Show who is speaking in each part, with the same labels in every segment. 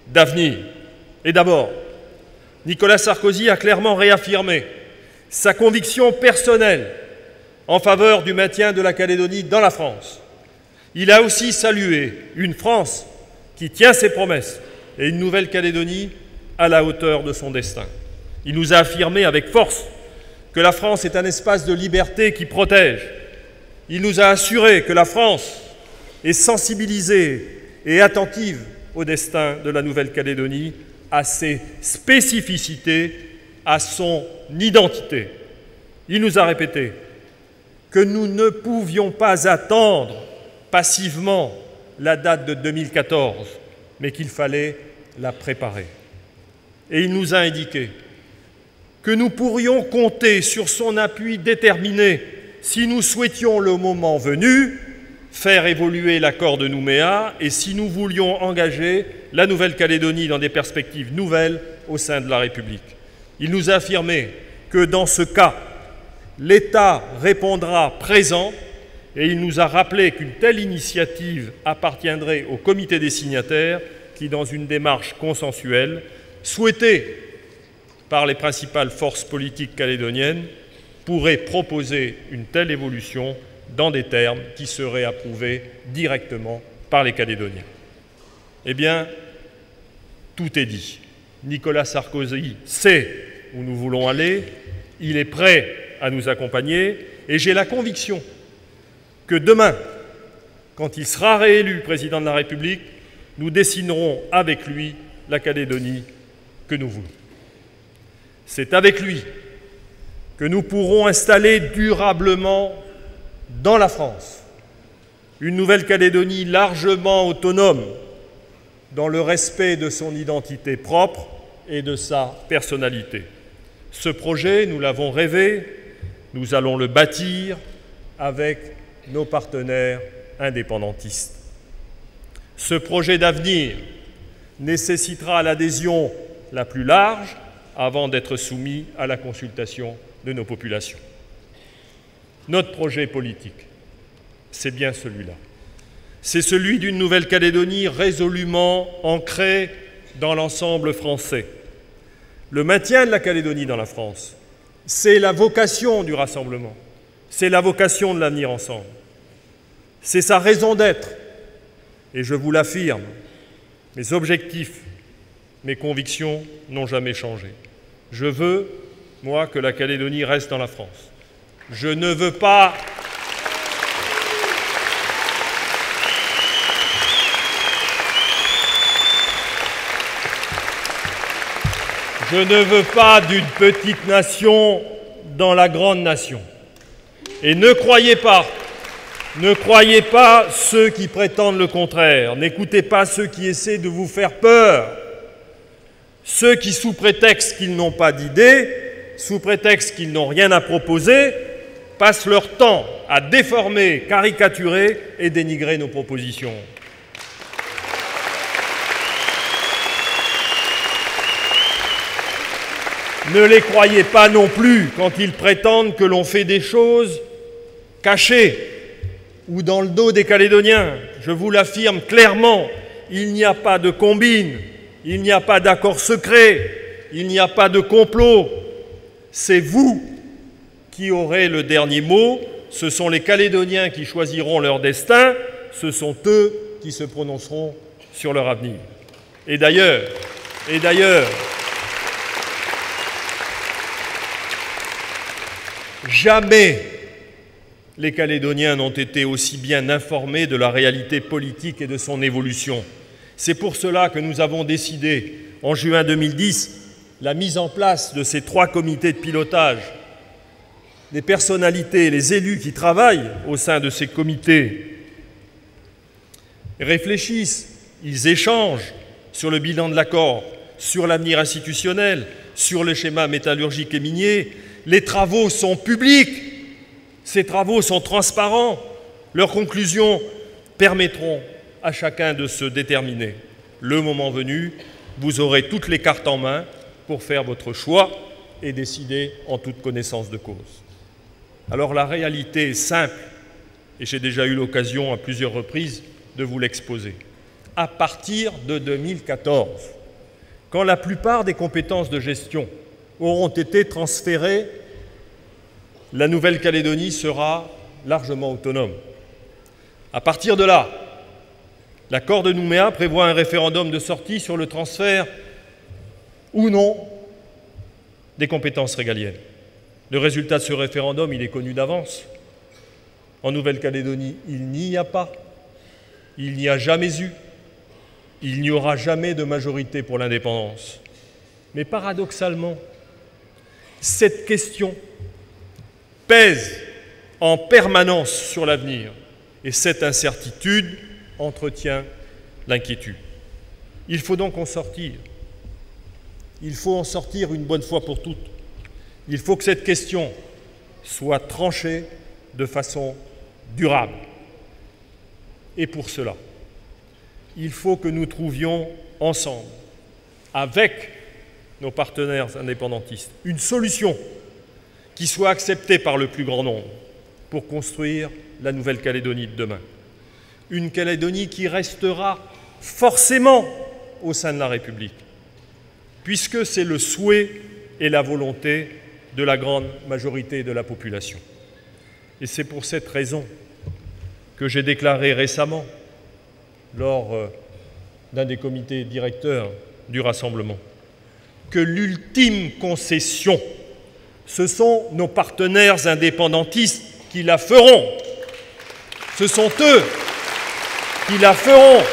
Speaker 1: d'avenir. Et d'abord, Nicolas Sarkozy a clairement réaffirmé sa conviction personnelle en faveur du maintien de la Calédonie dans la France. Il a aussi salué une France qui tient ses promesses et une Nouvelle-Calédonie à la hauteur de son destin. Il nous a affirmé avec force que la France est un espace de liberté qui protège. Il nous a assuré que la France est sensibilisée et attentive au destin de la Nouvelle-Calédonie, à ses spécificités, à son identité. Il nous a répété que nous ne pouvions pas attendre passivement la date de 2014, mais qu'il fallait la préparer. Et il nous a indiqué que nous pourrions compter sur son appui déterminé si nous souhaitions, le moment venu, faire évoluer l'accord de Nouméa et si nous voulions engager la Nouvelle-Calédonie dans des perspectives nouvelles au sein de la République. Il nous a affirmé que dans ce cas, l'État répondra présent et il nous a rappelé qu'une telle initiative appartiendrait au comité des signataires qui, dans une démarche consensuelle, souhaitée par les principales forces politiques calédoniennes, pourrait proposer une telle évolution dans des termes qui seraient approuvés directement par les Calédoniens. Eh bien, tout est dit. Nicolas Sarkozy sait où nous voulons aller, il est prêt à nous accompagner, et j'ai la conviction que demain, quand il sera réélu président de la République, nous dessinerons avec lui la Calédonie que nous voulons. C'est avec lui que nous pourrons installer durablement dans la France une Nouvelle-Calédonie largement autonome dans le respect de son identité propre et de sa personnalité. Ce projet, nous l'avons rêvé, nous allons le bâtir avec nos partenaires indépendantistes. Ce projet d'avenir nécessitera l'adhésion la plus large avant d'être soumis à la consultation de nos populations. Notre projet politique, c'est bien celui-là. C'est celui d'une Nouvelle-Calédonie résolument ancrée dans l'ensemble français. Le maintien de la Calédonie dans la France, c'est la vocation du rassemblement, c'est la vocation de l'avenir ensemble. C'est sa raison d'être. Et je vous l'affirme, mes objectifs, mes convictions n'ont jamais changé. Je veux, moi, que la Calédonie reste dans la France. Je ne veux pas... Je ne veux pas d'une petite nation dans la grande nation. Et ne croyez pas ceux qui prétendent le contraire. N'écoutez pas ceux qui essaient de vous faire peur. Ceux qui, sous prétexte qu'ils n'ont pas d'idées, sous prétexte qu'ils n'ont rien à proposer, passent leur temps à déformer, caricaturer et dénigrer nos propositions. Ne les croyez pas non plus quand ils prétendent que l'on fait des choses cachées ou dans le dos des Calédoniens. Je vous l'affirme clairement, il n'y a pas de combine, il n'y a pas d'accord secret, il n'y a pas de complot. C'est vous qui aurez le dernier mot, ce sont les Calédoniens qui choisiront leur destin, ce sont eux qui se prononceront sur leur avenir. Et d'ailleurs, jamais les Calédoniens n'ont été aussi bien informés de la réalité politique et de son évolution. C'est pour cela que nous avons décidé, en juin 2010, la mise en place de ces 3 comités de pilotage. Les personnalités et les élus qui travaillent au sein de ces comités réfléchissent, ils échangent sur le bilan de l'accord, sur l'avenir institutionnel, sur le schéma métallurgique et minier. Les travaux sont publics, ces travaux sont transparents, leurs conclusions permettront à chacun de se déterminer. Le moment venu, vous aurez toutes les cartes en main pour faire votre choix et décider en toute connaissance de cause. Alors la réalité est simple, et j'ai déjà eu l'occasion à plusieurs reprises de vous l'exposer. à partir de 2014, quand la plupart des compétences de gestion auront été transférées, la Nouvelle-Calédonie sera largement autonome. À partir de là, l'accord de Nouméa prévoit un référendum de sortie sur le transfert ou non des compétences régaliennes. Le résultat de ce référendum, il est connu d'avance. En Nouvelle-Calédonie, il n'y a pas, il n'y a jamais eu, il n'y aura jamais de majorité pour l'indépendance. Mais paradoxalement, cette question pèse en permanence sur l'avenir et cette incertitude entretient l'inquiétude. Il faut donc en sortir. Il faut en sortir une bonne fois pour toutes. Il faut que cette question soit tranchée de façon durable. Et pour cela, il faut que nous trouvions ensemble, avec nos partenaires indépendantistes, une solution qui soit acceptée par le plus grand nombre pour construire la Nouvelle-Calédonie de demain. Une Calédonie qui restera forcément au sein de la République, puisque c'est le souhait et la volonté de la grande majorité de la population. Et c'est pour cette raison que j'ai déclaré récemment, lors d'un des comités directeurs du Rassemblement, que l'ultime concession, ce sont nos partenaires indépendantistes qui la feront. Ce sont eux qui la feront.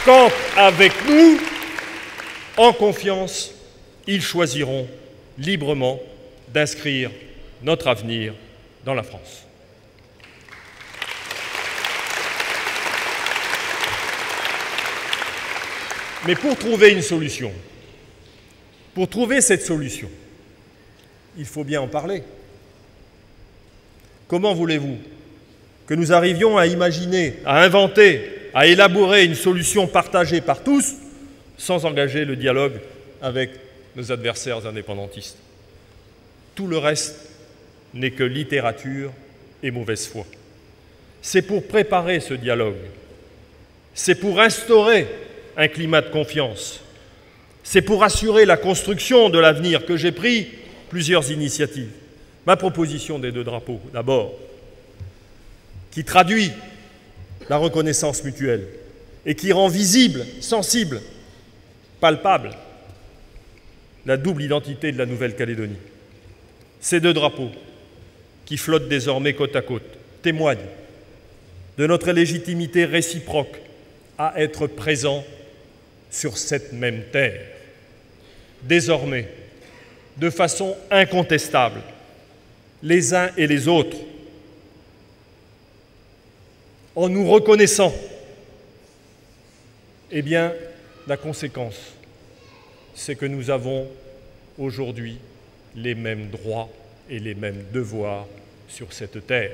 Speaker 1: Quand, avec nous, en confiance, ils choisiront librement d'inscrire notre avenir dans la France. Mais pour trouver une solution, pour trouver cette solution, il faut bien en parler. Comment voulez-vous que nous arrivions à imaginer, à inventer, à élaborer une solution partagée par tous sans engager le dialogue avec nos adversaires indépendantistes? Tout le reste n'est que littérature et mauvaise foi. C'est pour préparer ce dialogue, c'est pour instaurer un climat de confiance, c'est pour assurer la construction de l'avenir que j'ai pris plusieurs initiatives. Ma proposition des 2 drapeaux, d'abord, qui traduit la reconnaissance mutuelle et qui rend visible, sensible, palpable la double identité de la Nouvelle-Calédonie. Ces 2 drapeaux, qui flottent désormais côte à côte, témoignent de notre légitimité réciproque à être présents sur cette même terre. Désormais, de façon incontestable, les uns et les autres, en nous reconnaissant, eh bien, la conséquence, c'est que nous avons aujourd'hui les mêmes droits et les mêmes devoirs sur cette terre.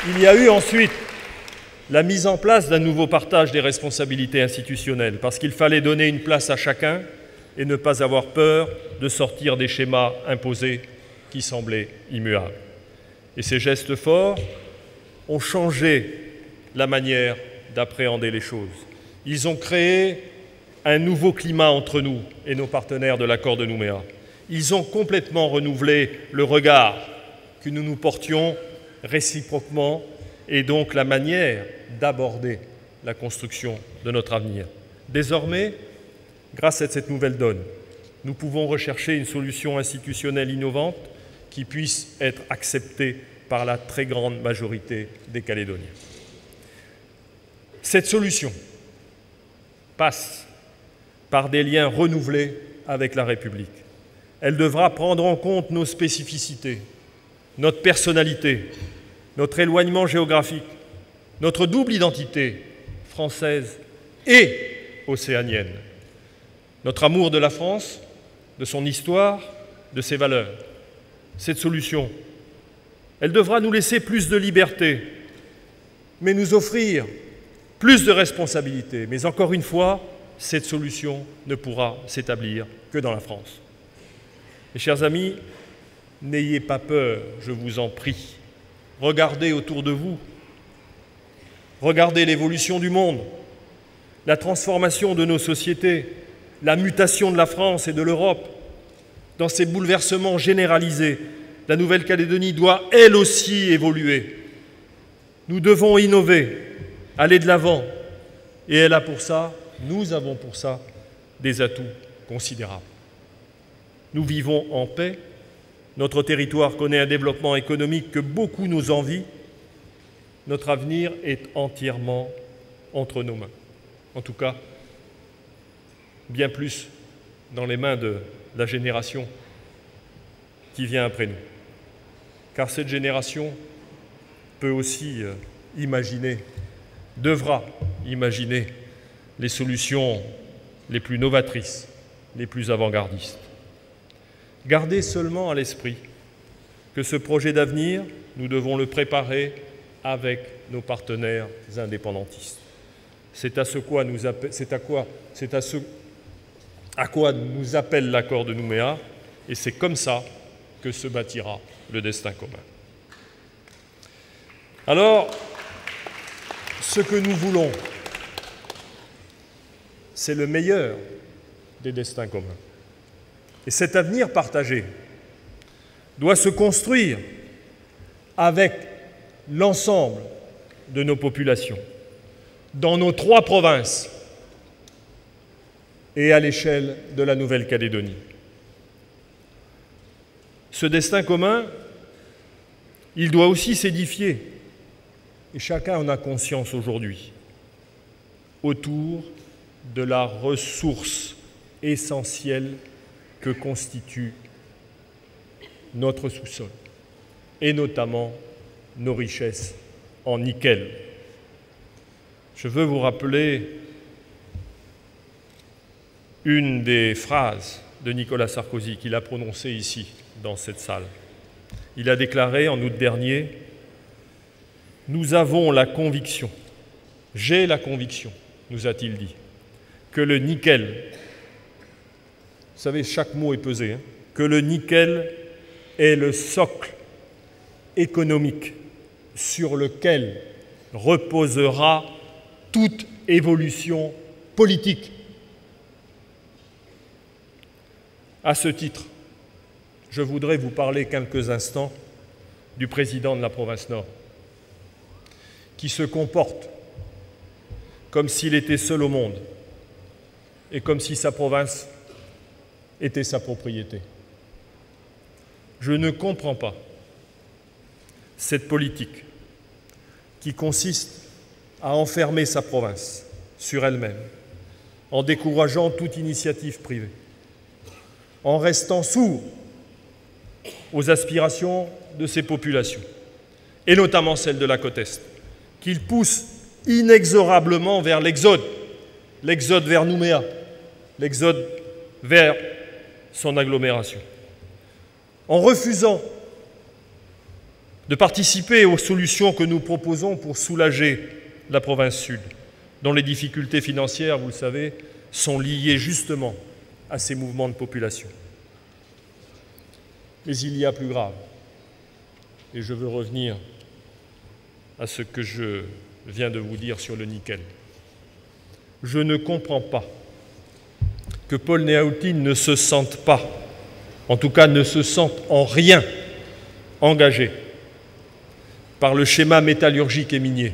Speaker 1: Il y a eu ensuite la mise en place d'un nouveau partage des responsabilités institutionnelles, parce qu'il fallait donner une place à chacun et ne pas avoir peur de sortir des schémas imposés qui semblaient immuables. Et ces gestes forts ont changé la manière d'appréhender les choses. Ils ont créé un nouveau climat entre nous et nos partenaires de l'accord de Nouméa. Ils ont complètement renouvelé le regard que nous nous portions réciproquement et donc la manière d'aborder la construction de notre avenir. Désormais, grâce à cette nouvelle donne, nous pouvons rechercher une solution institutionnelle innovante qui puisse être acceptée par la très grande majorité des Calédoniens. Cette solution passe par des liens renouvelés avec la République. Elle devra prendre en compte nos spécificités, notre personnalité, notre éloignement géographique, notre double identité française et océanienne, notre amour de la France, de son histoire, de ses valeurs. Cette solution, elle devra nous laisser plus de liberté, mais nous offrir plus de responsabilités. Mais encore une fois, cette solution ne pourra s'établir que dans la France. Mes chers amis, n'ayez pas peur, je vous en prie. Regardez autour de vous. Regardez l'évolution du monde, la transformation de nos sociétés, la mutation de la France et de l'Europe. Dans ces bouleversements généralisés, la Nouvelle-Calédonie doit elle aussi évoluer. Nous devons innover, aller de l'avant. Et elle a pour ça, nous avons pour ça, des atouts considérables. Nous vivons en paix. Notre territoire connaît un développement économique que beaucoup nous envient. Notre avenir est entièrement entre nos mains. En tout cas, bien plus dans les mains de la génération qui vient après nous. Car cette génération peut aussi imaginer, devra imaginer les solutions les plus novatrices, les plus avant-gardistes. Gardez seulement à l'esprit que ce projet d'avenir, nous devons le préparer avec nos partenaires indépendantistes. C'est à quoi nous appelle l'accord de Nouméa, et c'est comme ça que se bâtira le destin commun. Alors, ce que nous voulons, c'est le meilleur des destins communs. Et cet avenir partagé doit se construire avec l'ensemble de nos populations, dans nos 3 provinces et à l'échelle de la Nouvelle-Calédonie. Ce destin commun, il doit aussi s'édifier, et chacun en a conscience aujourd'hui, autour de la ressource essentielle que constitue notre sous-sol, et notamment nos richesses en nickel. Je veux vous rappeler une des phrases de Nicolas Sarkozy qu'il a prononcée ici, dans cette salle. Il a déclaré en août dernier « Nous avons la conviction, j'ai la conviction, nous a-t-il dit, que le nickel, vous savez, chaque mot est pesé, hein, que le nickel est le socle économique sur lequel reposera toute évolution politique. » À ce titre, je voudrais vous parler quelques instants du président de la province Nord, qui se comporte comme s'il était seul au monde et comme si sa province était sa propriété. Je ne comprends pas cette politique qui consiste à enfermer sa province sur elle-même, en décourageant toute initiative privée, en restant sourd aux aspirations de ses populations, et notamment celles de la côte Est, qu'il pousse inexorablement vers l'exode vers Nouméa, l'exode vers son agglomération, en refusant de participer aux solutions que nous proposons pour soulager la province Sud, dont les difficultés financières, vous le savez, sont liées justement à ces mouvements de population. Mais il y a plus grave, et je veux revenir à ce que je viens de vous dire sur le nickel. Je ne comprends pas que Paul Néaoutyine ne se sente pas, en tout cas ne se sente en rien engagé par le schéma métallurgique et minier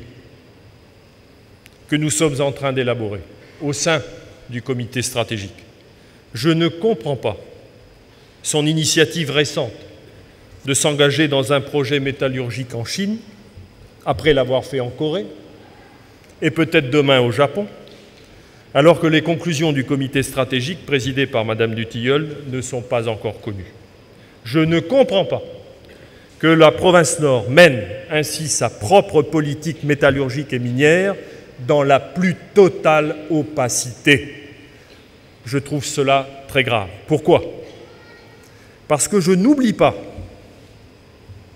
Speaker 1: que nous sommes en train d'élaborer au sein du comité stratégique. Je ne comprends pas son initiative récente de s'engager dans un projet métallurgique en Chine, après l'avoir fait en Corée, et peut-être demain au Japon, alors que les conclusions du comité stratégique présidé par Madame Dutilleul ne sont pas encore connues. Je ne comprends pas que la province Nord mène ainsi sa propre politique métallurgique et minière dans la plus totale opacité. Je trouve cela très grave. Pourquoi ? Parce que je n'oublie pas,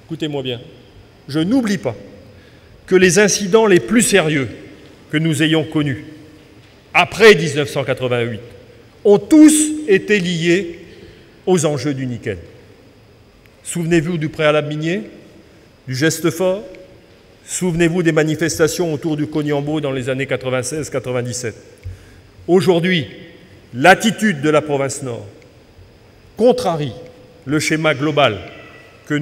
Speaker 1: écoutez-moi bien, je n'oublie pas que les incidents les plus sérieux que nous ayons connus après 1988 ont tous été liés aux enjeux du nickel. Souvenez-vous du préalable minier, du geste fort. Souvenez-vous des manifestations autour du Cognambo dans les années 96-97. Aujourd'hui, l'attitude de la province Nord contrarie le schéma global que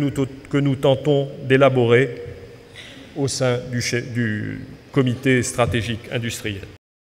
Speaker 1: nous tentons d'élaborer au sein du comité stratégique industriel.